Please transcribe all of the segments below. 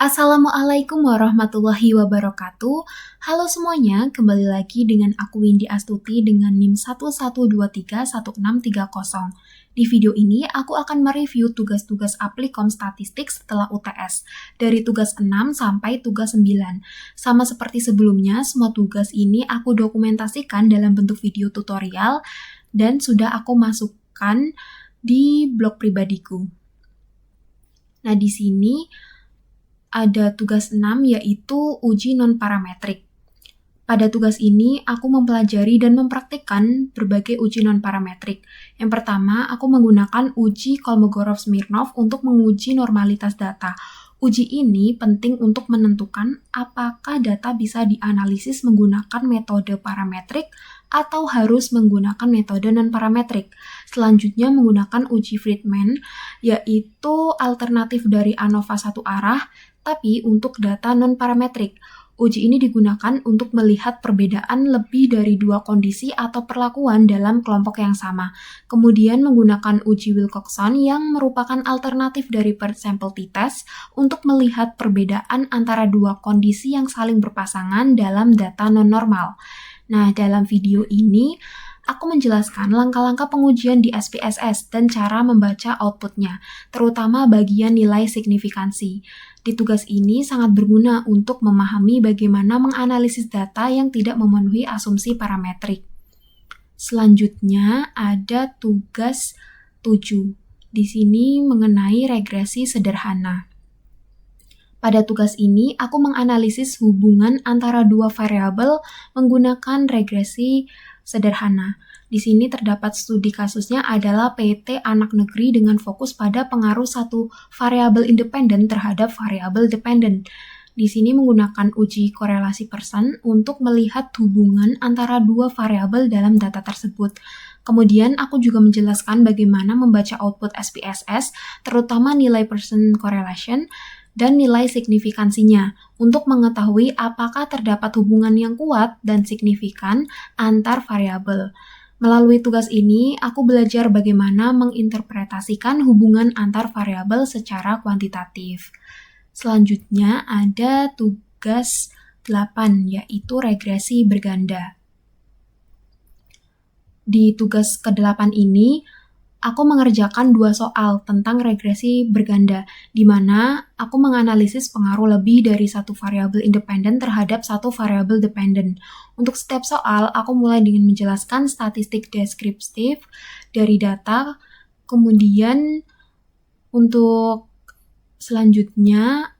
Assalamualaikum warahmatullahi wabarakatuh. Halo semuanya, kembali lagi dengan aku Windy Astuti dengan NIM 11231630. Di video ini aku akan mereview tugas-tugas Applikom Statistik setelah UTS dari tugas 6 sampai tugas 9. Sama seperti sebelumnya, semua tugas ini aku dokumentasikan dalam bentuk video tutorial dan sudah aku masukkan di blog pribadiku. Nah, di sini ada tugas 6 yaitu uji non-parametrik. Pada tugas ini, aku mempelajari dan mempraktikkan berbagai uji non-parametrik. Yang pertama, aku menggunakan uji Kolmogorov-Smirnov untuk menguji normalitas data. Uji ini penting untuk menentukan apakah data bisa dianalisis menggunakan metode parametrik atau harus menggunakan metode non-parametrik. Selanjutnya menggunakan uji Friedman, yaitu alternatif dari ANOVA satu arah, tapi untuk data non-parametrik. Uji ini digunakan untuk melihat perbedaan lebih dari dua kondisi atau perlakuan dalam kelompok yang sama. Kemudian menggunakan uji Wilcoxon yang merupakan alternatif dari per sample t-test untuk melihat perbedaan antara dua kondisi yang saling berpasangan dalam data non-normal. Nah, dalam video ini, aku menjelaskan langkah-langkah pengujian di SPSS dan cara membaca outputnya, terutama bagian nilai signifikansi. Di tugas ini sangat berguna untuk memahami bagaimana menganalisis data yang tidak memenuhi asumsi parametrik. Selanjutnya ada tugas 7. Di sini mengenai regresi sederhana. Pada tugas ini, aku menganalisis hubungan antara dua variabel menggunakan regresi sederhana. Di sini terdapat studi kasusnya adalah PT anak negeri dengan fokus pada pengaruh satu variabel independen terhadap variabel dependen. Di sini menggunakan uji korelasi person untuk melihat hubungan antara dua variabel dalam data tersebut. Kemudian aku juga menjelaskan bagaimana membaca output SPSS, terutama nilai person correlation dan nilai signifikansinya untuk mengetahui apakah terdapat hubungan yang kuat dan signifikan antar variabel. Melalui tugas ini, aku belajar bagaimana menginterpretasikan hubungan antar variabel secara kuantitatif. Selanjutnya ada tugas 8, yaitu regresi berganda. Di tugas ke-8 ini, aku mengerjakan 2 soal tentang regresi berganda, di mana aku menganalisis pengaruh lebih dari satu variabel independen terhadap satu variabel dependen. Untuk setiap soal, aku mulai dengan menjelaskan statistik deskriptif dari data, kemudian untuk selanjutnya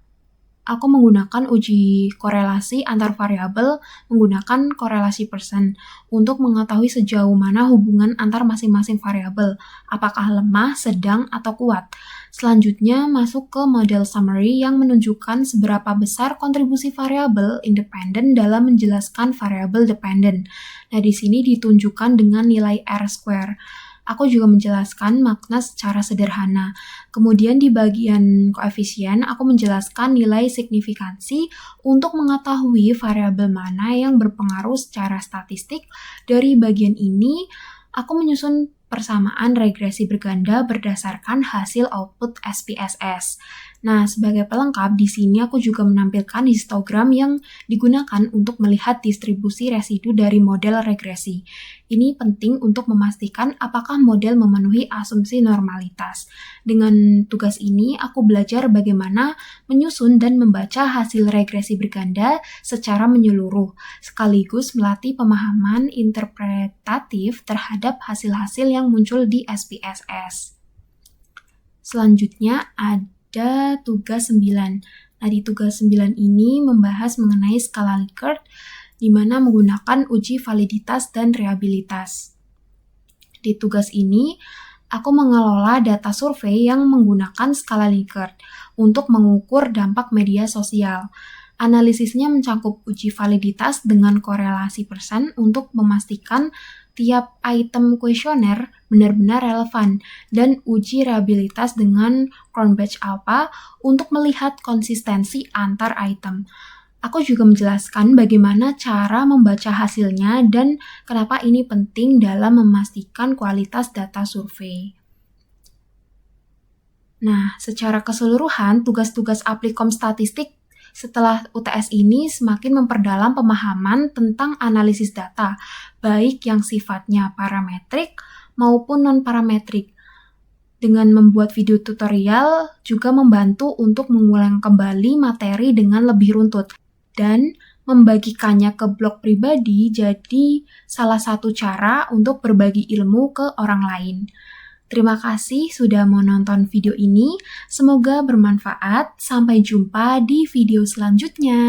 aku menggunakan uji korelasi antar variabel menggunakan korelasi person untuk mengetahui sejauh mana hubungan antar masing-masing variabel, apakah lemah, sedang, atau kuat. Selanjutnya masuk ke model summary yang menunjukkan seberapa besar kontribusi variabel independen dalam menjelaskan variabel dependen. Nah, di sini ditunjukkan dengan nilai R-square. Aku juga menjelaskan makna secara sederhana. Kemudian di bagian koefisien, aku menjelaskan nilai signifikansi untuk mengetahui variabel mana yang berpengaruh secara statistik. Dari bagian ini, aku menyusun persamaan regresi berganda berdasarkan hasil output SPSS. Nah, sebagai pelengkap, di sini aku juga menampilkan histogram yang digunakan untuk melihat distribusi residu dari model regresi. Ini penting untuk memastikan apakah model memenuhi asumsi normalitas. Dengan tugas ini, aku belajar bagaimana menyusun dan membaca hasil regresi berganda secara menyeluruh, sekaligus melatih pemahaman interpretatif terhadap hasil-hasil yang muncul di SPSS. Selanjutnya ada tugas 9. Nah, di tugas 9 ini membahas mengenai skala Likert, di mana menggunakan uji validitas dan reliabilitas. Di tugas ini, aku mengelola data survei yang menggunakan skala Likert untuk mengukur dampak media sosial. Analisisnya mencakup uji validitas dengan korelasi person untuk memastikan tiap item kuesioner benar-benar relevan dan uji reliabilitas dengan Cronbach Alpha untuk melihat konsistensi antar item. Aku juga menjelaskan bagaimana cara membaca hasilnya dan kenapa ini penting dalam memastikan kualitas data survei. Nah, secara keseluruhan, tugas-tugas Applikom Statistik setelah UTS ini semakin memperdalam pemahaman tentang analisis data, baik yang sifatnya parametrik maupun non-parametrik. Dengan membuat video tutorial juga membantu untuk mengulang kembali materi dengan lebih runtut dan membagikannya ke blog pribadi jadi salah satu cara untuk berbagi ilmu ke orang lain. Terima kasih sudah menonton video ini. Semoga bermanfaat. Sampai jumpa di video selanjutnya.